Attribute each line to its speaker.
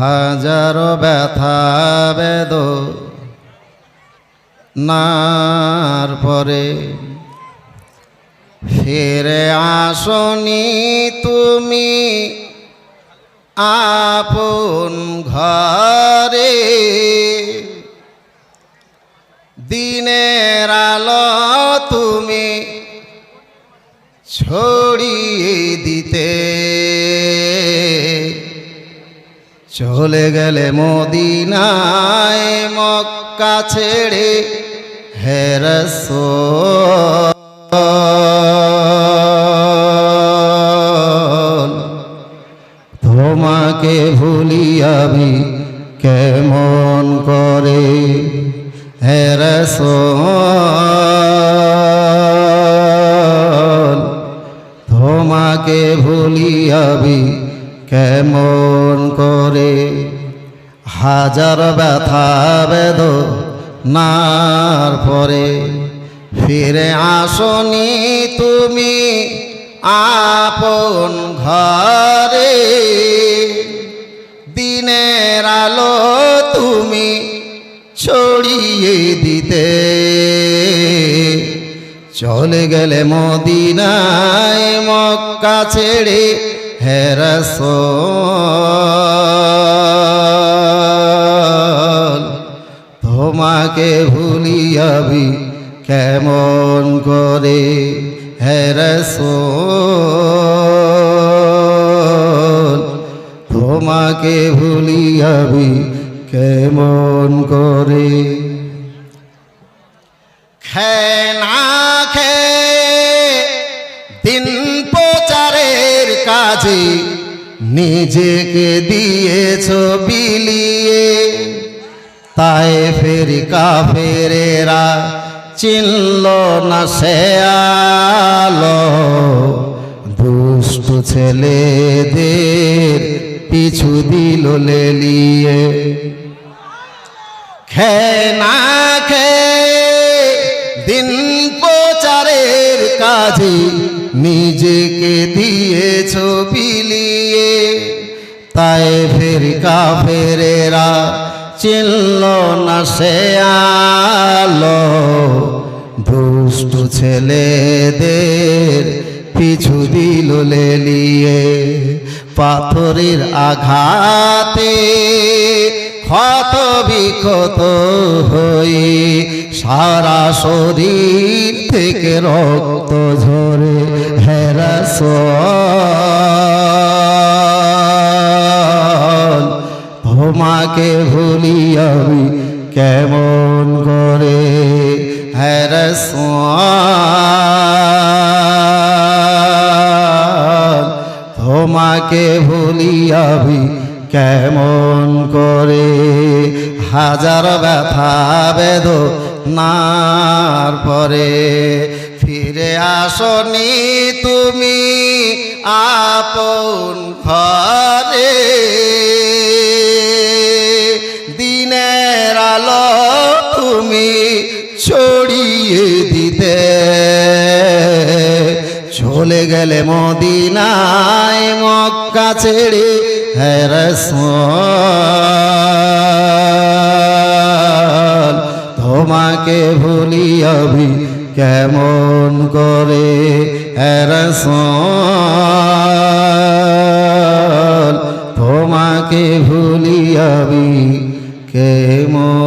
Speaker 1: হাজারো ব্যথা বেদনার পরে ফিরে আসনি তুমি আপন ঘরে। দিনের আলো তুমি ছড়িয়ে দিতে চলে গেলে মদিনায় মক্কা ছেড়ে হে রাসূল। তোমাকে ভুলি আমি কেমন করে হে রাসূল। তোমাকে ভুলি আমি কেমন করে। হাজার ব্যথা বেদনার পরে ফিরে আসনি তুমি আপন ঘরে। দিনের আলো তুমি ছড়িয়ে দিতে চলে গেলে মদিনায় মক্কা ছেড়ে হে রাসূল। তোমাকে ভুলি আমি কেমন করে হে রাসূল। তোমাকে ভুলি আমি কেমন করে। খেয়ে না খেয়ে দিন প্রচারের কাজে নিজেকে দিয়েছ বিলিয়ে। তায়েফের কাফেরেরা চিনল না সে আলো। দুষ্ট ছেলেদের পিছু দিল লেলিয়ে। খেয়ে না খেয়ে দিন প্রচারের কাজে নিজেকে দিয়েছ বিলিয়ে। তায়েফের কাফেরেরা চিনল না সে আলো। দুষ্ট ছেলেদের পিছু দিল লেলিয়ে। পাথরের আঘাতে ক্ষত বিক্ষত হয়ে সারা শরীর থেকে রক্ত ঝরে হে রাসূল। তোমাকে ভুলি আমি কেমন করে হে রাসূল। তোমাকে ভুলি আমি কেমন করে। হাজার ব্যথা বেদনার পরে ফিরে আসনি তুমি আপন ঘরে। দিনের আলো তুমি ছড়িয়ে দিতে চলে গেলে মদিনায় মক্কা ছেড়ে হে রাসূল। তোমাকে ভুলি আমি কেমন করে হে রাসূল। তোমাকে ভুলি আমি কেমন